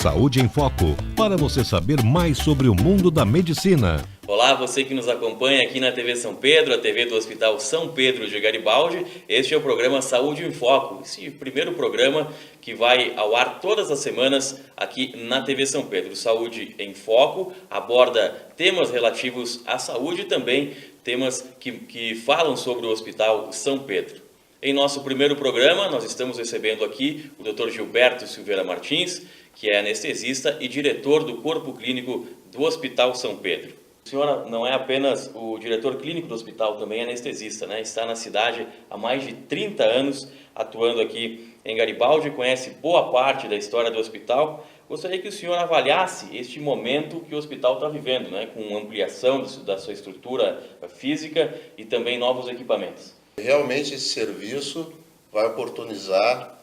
Saúde em Foco, para você saber mais sobre o mundo da medicina. Olá, você que nos acompanha aqui na TV São Pedro, a TV do Hospital São Pedro de Garibaldi. Este é o programa Saúde em Foco, esse primeiro programa que vai ao ar todas as semanas aqui na TV São Pedro. Saúde em Foco aborda temas relativos à saúde e também temas que falam sobre o Hospital São Pedro. Em nosso primeiro programa, nós estamos recebendo aqui o Dr. Gilberto Silveira Martins, que é anestesista e diretor do Corpo Clínico do Hospital São Pedro. O senhor não é apenas o diretor clínico do hospital, também é anestesista, né? Está na cidade há mais de 30 anos, atuando aqui em Garibaldi, conhece boa parte da história do hospital. Gostaria que o senhor avaliasse este momento que o hospital está vivendo, né? Com ampliação da sua estrutura física e também novos equipamentos. Realmente esse serviço vai oportunizar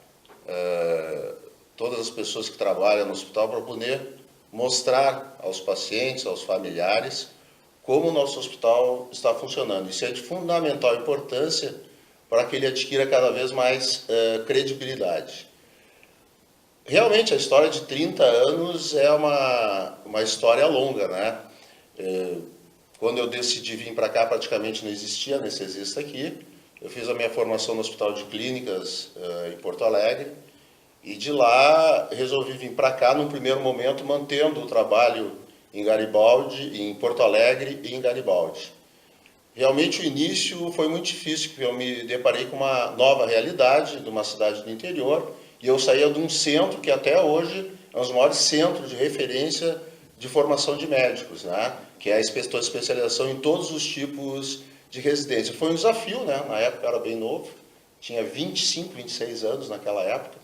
todas as pessoas que trabalham no hospital para poder mostrar aos pacientes, aos familiares, como o nosso hospital está funcionando. Isso é de fundamental importância para que ele adquira cada vez mais credibilidade. Realmente a história de 30 anos é uma história longa, né? Quando eu decidi vir para cá, praticamente não existia anestesista aqui. Eu fiz a minha formação no Hospital de Clínicas em Porto Alegre e de lá resolvi vir para cá num primeiro momento mantendo o trabalho em Garibaldi, em Porto Alegre e em Garibaldi. Realmente o início foi muito difícil, porque eu me deparei com uma nova realidade de uma cidade do interior e eu saía de um centro que até hoje é um dos maiores centros de referência de formação de médicos, né? Que é a especialização em todos os tipos de residência. Foi um desafio, né? Na época eu era bem novo, tinha 25, 26 anos naquela época.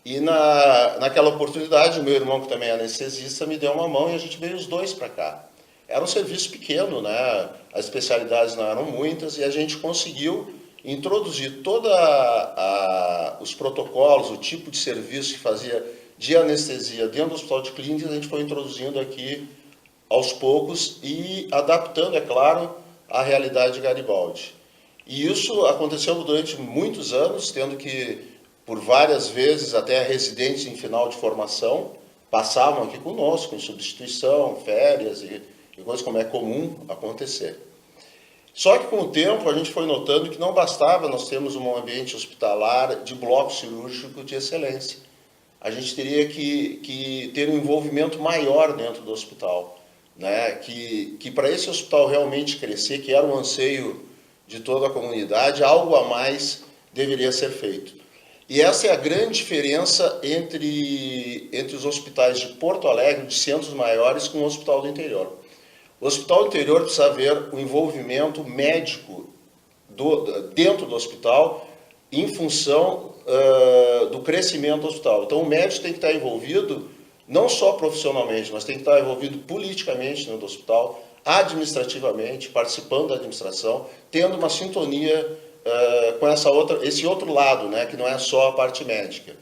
E naquela oportunidade, o meu irmão, que também é anestesista, me deu uma mão e a gente veio os dois para cá. Era um serviço pequeno, né? As especialidades não eram muitas e a gente conseguiu introduzir todos os protocolos, o tipo de serviço que fazia de anestesia dentro do hospital de clínicas, a gente foi introduzindo aqui aos poucos e adaptando, é claro, à realidade de Garibaldi. E isso aconteceu durante muitos anos, tendo que, por várias vezes, até residentes em final de formação, passavam aqui conosco, em substituição, férias e coisas como é comum acontecer. Só que com o tempo a gente foi notando que não bastava nós termos um ambiente hospitalar de bloco cirúrgico de excelência. A gente teria que ter um envolvimento maior dentro do hospital, né? Que para esse hospital realmente crescer, que era um anseio de toda a comunidade, algo a mais deveria ser feito. E essa é a grande diferença entre os hospitais de Porto Alegre, de centros maiores, com o hospital do interior. O hospital do interior precisa ver o envolvimento médico dentro do hospital em função do crescimento do hospital. Então o médico tem que estar envolvido não só profissionalmente, mas tem que estar envolvido politicamente dentro do hospital, administrativamente, participando da administração, tendo uma sintonia com esse outro lado, né, que não é só a parte médica.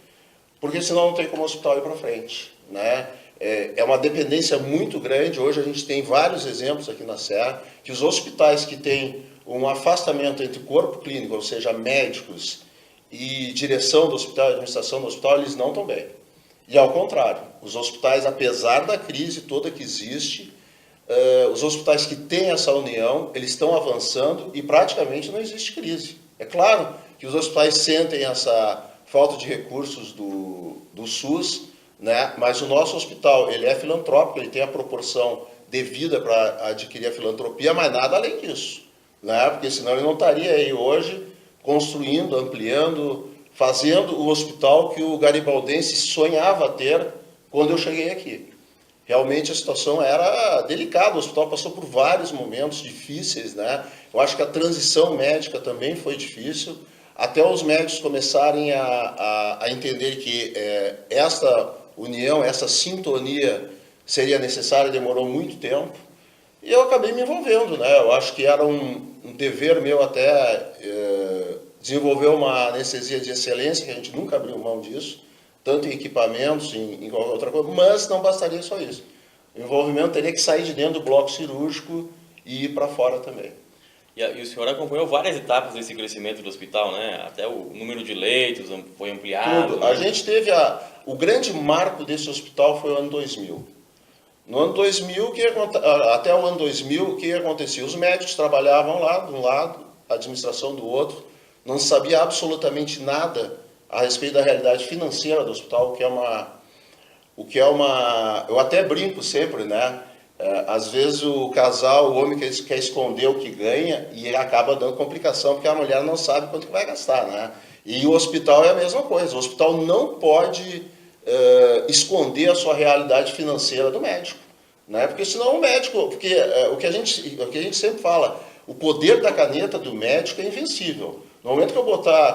Porque senão não tem como o hospital ir para frente, né? É uma dependência muito grande. Hoje a gente tem vários exemplos aqui na Serra, que os hospitais que têm um afastamento entre corpo clínico, ou seja, médicos, e direção do hospital, administração do hospital, eles não estão bem. E ao contrário, os hospitais, apesar da crise toda que existe, os hospitais que têm essa união, eles estão avançando e praticamente não existe crise. É claro que os hospitais sentem essa falta de recursos do SUS, né? Mas o nosso hospital, ele é filantrópico, ele tem a proporção devida para adquirir a filantropia, mas nada além disso, né? Porque senão ele não estaria aí hoje construindo, ampliando, fazendo o hospital que o garibaldense sonhava ter quando eu cheguei aqui. Realmente a situação era delicada, o hospital passou por vários momentos difíceis, né? Eu acho que a transição médica também foi difícil, até os médicos começarem a entender que esta união, essa sintonia seria necessária, demorou muito tempo, e eu acabei me envolvendo, né? Eu acho que era um dever meu até desenvolver uma anestesia de excelência, que a gente nunca abriu mão disso, tanto em equipamentos, em qualquer outra coisa, mas não bastaria só isso. O envolvimento teria que sair de dentro do bloco cirúrgico e ir para fora também. E o senhor acompanhou várias etapas desse crescimento do hospital, né? Até o número de leitos foi ampliado. Tudo. A gente teve o grande marco desse hospital foi o ano 2000. No ano 2000, até o ano 2000, o que acontecia? Os médicos trabalhavam lá de um lado, a administração do outro, não se sabia absolutamente nada a respeito da realidade financeira do hospital, eu até brinco sempre, né? Às vezes o casal, o homem quer esconder o que ganha e acaba dando complicação, porque a mulher não sabe quanto que vai gastar, né? E o hospital é a mesma coisa, o hospital não pode esconder a sua realidade financeira do médico, né? Porque senão o médico, o que a gente sempre fala, o poder da caneta do médico é invencível. No momento que eu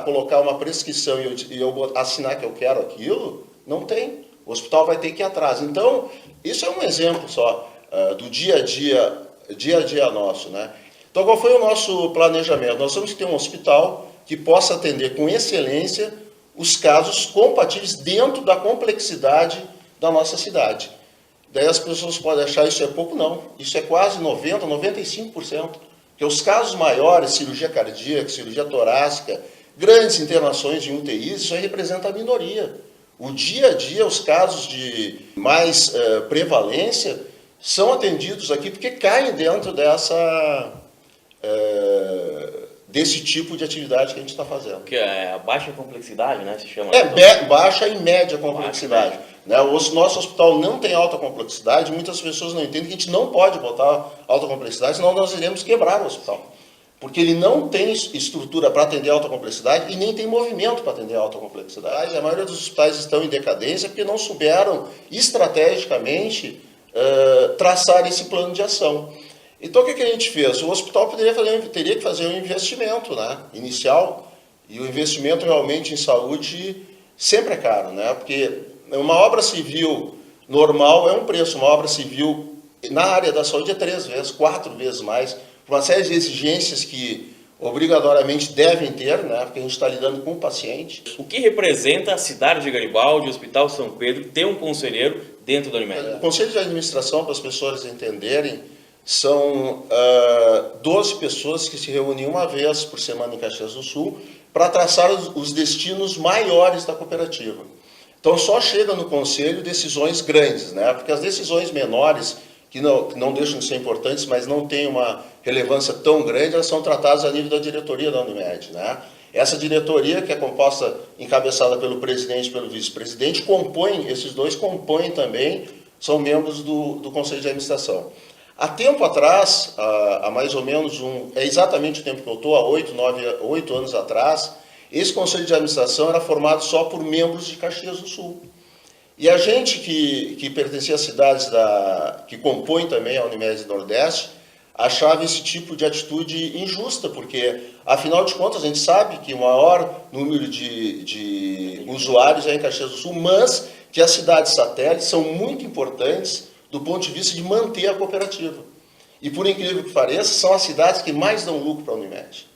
colocar uma prescrição e eu assinar que eu quero aquilo, não tem. O hospital vai ter que ir atrás. Então, isso é um exemplo só do dia a dia nosso, né? Então, qual foi o nosso planejamento? Nós temos que ter um hospital que possa atender com excelência os casos compatíveis dentro da complexidade da nossa cidade. Daí as pessoas podem achar isso é pouco, não. Isso é quase 90%, 95%. Porque os casos maiores, cirurgia cardíaca, cirurgia torácica, grandes internações em UTIs, isso aí representa a minoria. O dia a dia, os casos de mais prevalência são atendidos aqui porque caem dentro desse tipo de atividade que a gente está fazendo. Que é a baixa complexidade, né? Se chama. Baixa e média complexidade. Né? O nosso hospital não tem alta complexidade, muitas pessoas não entendem que a gente não pode botar alta complexidade, senão nós iremos quebrar o hospital. Porque ele não tem estrutura para atender alta complexidade e nem tem movimento para atender alta complexidade. A maioria dos hospitais estão em decadência porque não souberam estrategicamente traçar esse plano de ação. Então o que a gente fez? O hospital teria que fazer um investimento, né, inicial, e o investimento realmente em saúde sempre é caro, né, porque uma obra civil normal é um preço, uma obra civil na área da saúde é 3 vezes, 4 vezes mais, por uma série de exigências que obrigatoriamente devem ter, né, porque a gente está lidando com o paciente. O que representa a cidade de Garibaldi, o Hospital São Pedro, ter um conselheiro dentro da Unimed? O conselho de administração, para as pessoas entenderem, são 12 pessoas que se reúnem uma vez por semana em Caxias do Sul para traçar os destinos maiores da cooperativa. Então só chega no conselho decisões grandes, né? Porque as decisões menores, que não deixam de ser importantes, mas não têm uma relevância tão grande, elas são tratadas a nível da diretoria da Unimed, né? Essa diretoria, que é composta, encabeçada pelo presidente e pelo vice-presidente, esses dois compõem também, são membros do conselho de administração. Há tempo atrás, há mais ou menos é exatamente o tempo que eu estou, há 8 anos atrás, esse conselho de administração era formado só por membros de Caxias do Sul. E a gente que pertencia às cidades que compõem também a Unimed Nordeste, achava esse tipo de atitude injusta, porque, afinal de contas, a gente sabe que o maior número de usuários é em Caxias do Sul, mas que as cidades satélites são muito importantes do ponto de vista de manter a cooperativa. E, por incrível que pareça, são as cidades que mais dão lucro para a Unimed.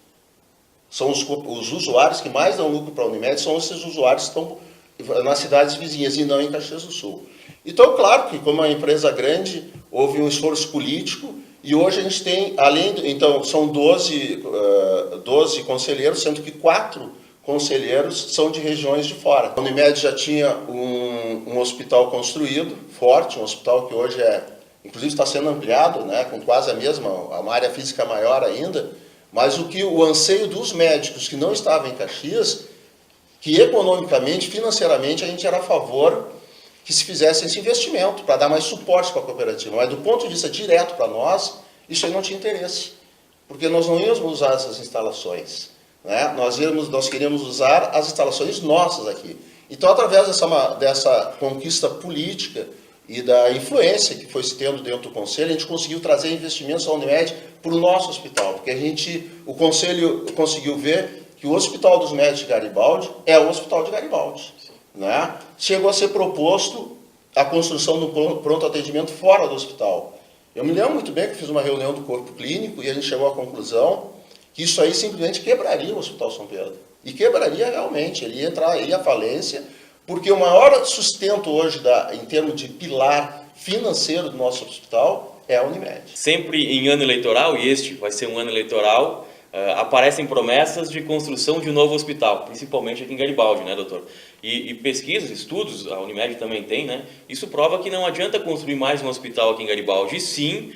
São os usuários que mais dão lucro para a Unimed, são esses usuários que estão nas cidades vizinhas e não em Caxias do Sul. Então, claro que, como uma empresa grande, houve um esforço político e hoje a gente tem, então, são 12 conselheiros, sendo que 4 conselheiros são de regiões de fora. A Unimed já tinha um hospital construído, forte, um hospital que hoje inclusive está sendo ampliado, né, com quase a mesma, uma área física maior ainda, mas o anseio dos médicos que não estavam em Caxias, que economicamente, financeiramente, a gente era a favor que se fizesse esse investimento para dar mais suporte para a cooperativa. Mas do ponto de vista direto para nós, isso aí não tinha interesse, porque nós não íamos usar essas instalações, né? Nós queríamos usar as instalações nossas aqui. Então, através dessa conquista política e da influência que foi se tendo dentro do Conselho, a gente conseguiu trazer investimentos da Unimed para o nosso hospital, porque o Conselho conseguiu ver que o Hospital dos Médicos de Garibaldi é o Hospital de Garibaldi, né? Chegou a ser proposto a construção do pronto atendimento fora do hospital. Eu me lembro muito bem que fiz uma reunião do corpo clínico e a gente chegou à conclusão que isso aí simplesmente quebraria o Hospital São Pedro. E quebraria realmente, ele ia entrar à falência, porque o maior sustento hoje, em termos de pilar financeiro do nosso hospital, é a Unimed. Sempre em ano eleitoral, e este vai ser um ano eleitoral, aparecem promessas de construção de um novo hospital, principalmente aqui em Garibaldi, né, doutor? E pesquisas, estudos, a Unimed também tem, né? Isso prova que não adianta construir mais um hospital aqui em Garibaldi, e sim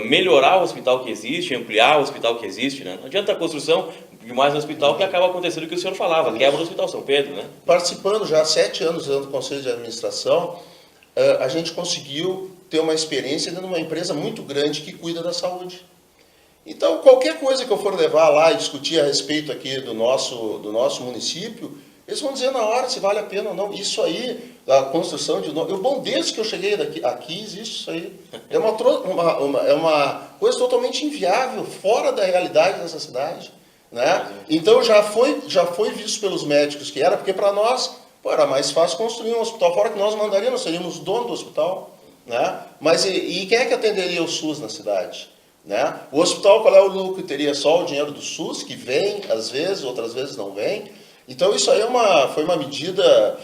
melhorar o hospital que existe, ampliar o hospital que existe, né? Não adianta a construção de mais um hospital que acaba acontecendo o que o senhor falava, quebra o Hospital São Pedro, né? Participando já há 7 anos dentro do Conselho de Administração, a gente conseguiu ter uma experiência dentro de uma empresa muito grande que cuida da saúde. Então, qualquer coisa que eu for levar lá e discutir a respeito aqui do nosso município, eles vão dizer na hora se vale a pena ou não. Isso aí, a construção de novo... O bom, desde que eu cheguei aqui existe isso aí. É uma coisa totalmente inviável, fora da realidade dessa cidade. Né? Então, já foi visto pelos médicos que era, porque para nós era mais fácil construir um hospital fora que nós mandaríamos, seríamos dono do hospital. Né? Mas e quem é que atenderia o SUS na cidade? Né? O hospital, qual é o lucro? Teria só o dinheiro do SUS, que vem, às vezes, outras vezes não vem. Então, isso aí foi uma medida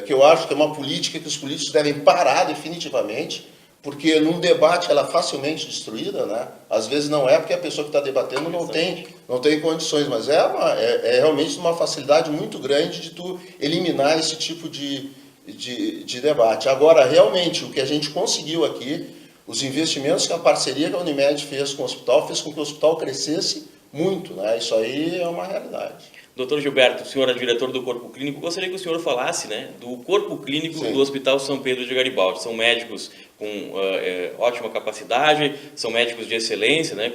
que eu acho que é uma política que os políticos devem parar definitivamente, porque num debate ela é facilmente destruída, né? Às vezes não é porque a pessoa que está debatendo não tem condições, mas é realmente uma facilidade muito grande de tu eliminar esse tipo de debate. Agora, realmente, o que a gente conseguiu aqui, os investimentos que a parceria que a Unimed fez com o hospital, fez com que o hospital crescesse muito, né? Isso aí é uma realidade. Doutor Gilberto, o senhor é diretor do Corpo Clínico, gostaria que o senhor falasse, né, do Corpo Clínico do Hospital São Pedro de Garibaldi. São médicos com ótima capacidade, são médicos de excelência, né,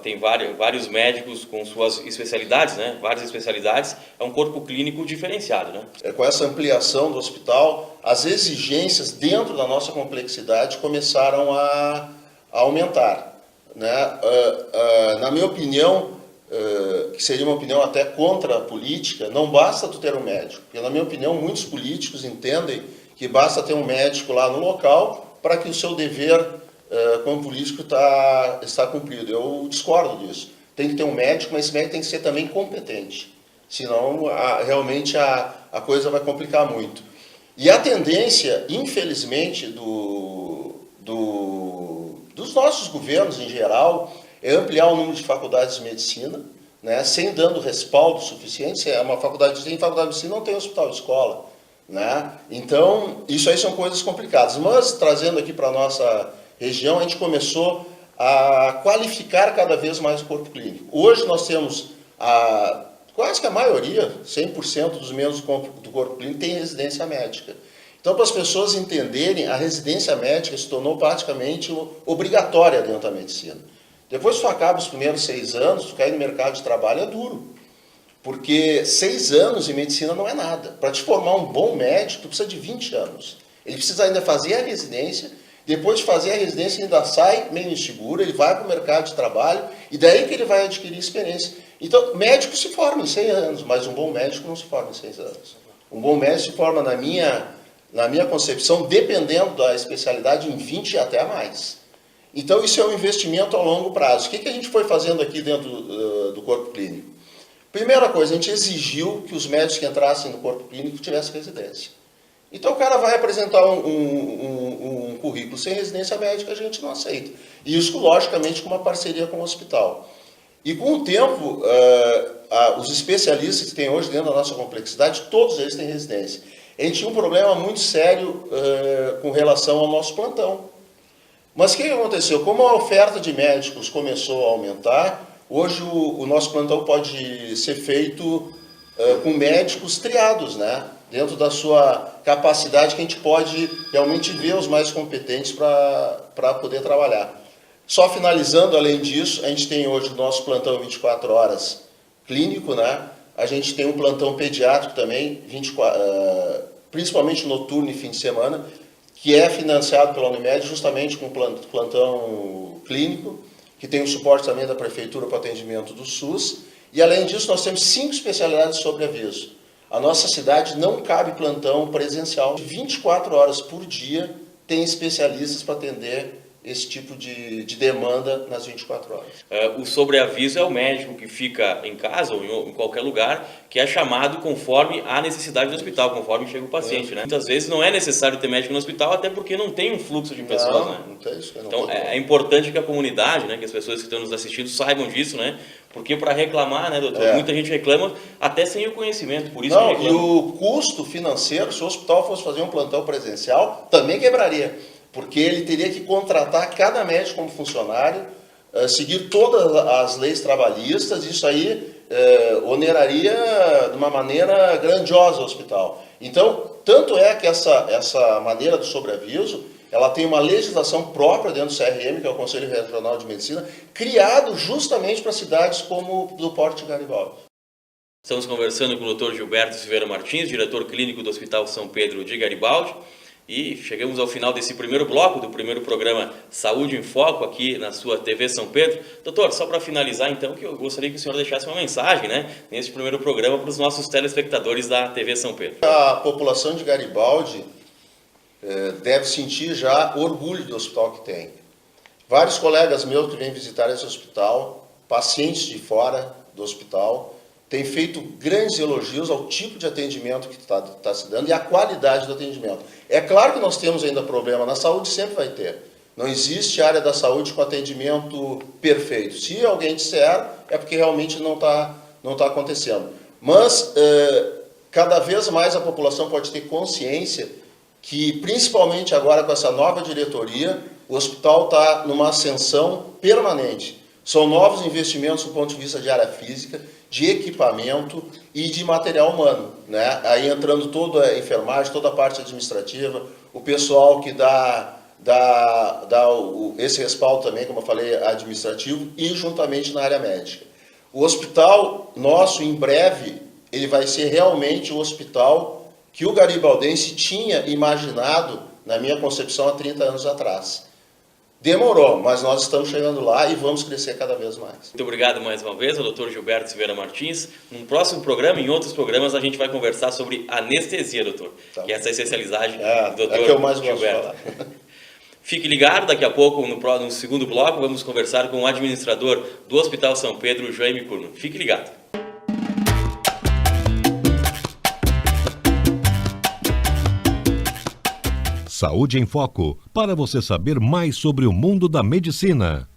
tem vários médicos com suas especialidades, né, várias especialidades. É um corpo clínico diferenciado, né? Com essa ampliação do hospital, as exigências dentro da nossa complexidade começaram a aumentar, né? Na minha opinião, que seria uma opinião até contra a política, não basta tu ter um médico. Porque, na minha opinião, muitos políticos entendem que basta ter um médico lá no local para que o seu dever como político está cumprido. Eu discordo disso. Tem que ter um médico, mas esse médico tem que ser também competente. Senão, realmente, a coisa vai complicar muito. E a tendência, infelizmente, dos nossos governos em geral, é ampliar o número de faculdades de medicina, né, sem dando respaldo suficiente. Tem faculdade de medicina, não tem hospital-escola. Né? Então, isso aí são coisas complicadas. Mas, trazendo aqui para a nossa região, a gente começou a qualificar cada vez mais o corpo clínico. Hoje nós temos quase que a maioria, 100% dos membros do corpo clínico tem residência médica. Então, para as pessoas entenderem, a residência médica se tornou praticamente obrigatória dentro da medicina. Depois que tu acaba os primeiros 6 anos, tu cair no mercado de trabalho é duro. Porque 6 anos em medicina não é nada. Para te formar um bom médico, tu precisa de 20 anos. Ele precisa ainda fazer a residência, depois de fazer a residência ele ainda sai meio inseguro, ele vai para o mercado de trabalho, e daí que ele vai adquirir experiência. Então, médico se forma em 100 anos, mas um bom médico não se forma em 6 anos. Um bom médico se forma, na minha concepção, dependendo da especialidade, em 20 e até mais. Então, isso é um investimento a longo prazo. O que a gente foi fazendo aqui dentro do corpo clínico? Primeira coisa, a gente exigiu que os médicos que entrassem no corpo clínico tivessem residência. Então, o cara vai apresentar um currículo sem residência médica, a gente não aceita. E isso, logicamente, com uma parceria com o hospital. E com o tempo, os especialistas que tem hoje dentro da nossa complexidade, todos eles têm residência. A gente tinha um problema muito sério com relação ao nosso plantão. Mas o que aconteceu? Como a oferta de médicos começou a aumentar, hoje o nosso plantão pode ser feito com médicos triados, né? Dentro da sua capacidade, que a gente pode realmente ver os mais competentes para poder trabalhar. Só finalizando, além disso, a gente tem hoje o nosso plantão 24 horas clínico, né? A gente tem um plantão pediátrico também, principalmente noturno e fim de semana, que é financiado pela Unimed justamente com plantão clínico, que tem o suporte também da Prefeitura para o atendimento do SUS. E, além disso, nós temos 5 especialidades sobre aviso. A nossa cidade não cabe plantão presencial. 24 horas por dia tem especialistas para atender esse tipo de demanda nas 24 horas. O sobreaviso é o médico que fica em casa ou em qualquer lugar, que é chamado conforme a necessidade do hospital, conforme chega o paciente, né? Muitas vezes não é necessário ter médico no hospital, até porque não tem um fluxo de pessoas, né? Não tem isso. Então é importante que a comunidade, né, que as pessoas que estão nos assistindo saibam disso, né? Porque para reclamar, né, doutor, muita gente reclama até sem o conhecimento, por isso que reclama. E o custo financeiro, se o hospital fosse fazer um plantão presencial, também quebraria, porque ele teria que contratar cada médico como funcionário, seguir todas as leis trabalhistas, isso aí oneraria de uma maneira grandiosa o hospital. Então, tanto é que essa maneira do sobreaviso, ela tem uma legislação própria dentro do CRM, que é o Conselho Regional de Medicina, criado justamente para cidades como do Porto de Garibaldi. Estamos conversando com o Dr. Gilberto Silveira Martins, diretor clínico do Hospital São Pedro de Garibaldi. E chegamos ao final desse primeiro bloco, do primeiro programa Saúde em Foco, aqui na sua TV São Pedro. Doutor, só para finalizar então, que eu gostaria que o senhor deixasse uma mensagem, né, nesse primeiro programa para os nossos telespectadores da TV São Pedro. A população de Garibaldi deve sentir já orgulho do hospital que tem. Vários colegas meus que vêm visitar esse hospital, pacientes de fora do hospital, têm feito grandes elogios ao tipo de atendimento que está se dando e à qualidade do atendimento. É claro que nós temos ainda problema, na saúde sempre vai ter. Não existe área da saúde com atendimento perfeito. Se alguém disser, é porque realmente não está acontecendo. Mas, cada vez mais a população pode ter consciência que, principalmente agora com essa nova diretoria, o hospital está numa ascensão permanente. São novos investimentos do ponto de vista de área física, de equipamento e de material humano, né? Aí entrando toda a enfermagem, toda a parte administrativa, o pessoal que dá esse respaldo também, como eu falei, administrativo e juntamente na área médica. O hospital nosso, em breve, ele vai ser realmente o hospital que o garibaldense tinha imaginado, na minha concepção, há 30 anos atrás. Demorou, mas nós estamos chegando lá e vamos crescer cada vez mais. Muito obrigado mais uma vez ao Dr. Gilberto Silveira Martins. Num próximo programa, em outros programas, a gente vai conversar sobre anestesia, doutor, Tá. que é essa especialidade do Dr. É que eu mais gosto Gilberto. de falar. Fique ligado, daqui a pouco, no segundo bloco, vamos conversar com o administrador do Hospital São Pedro, Jaime Curno. Fique ligado. Saúde em Foco, para você saber mais sobre o mundo da medicina.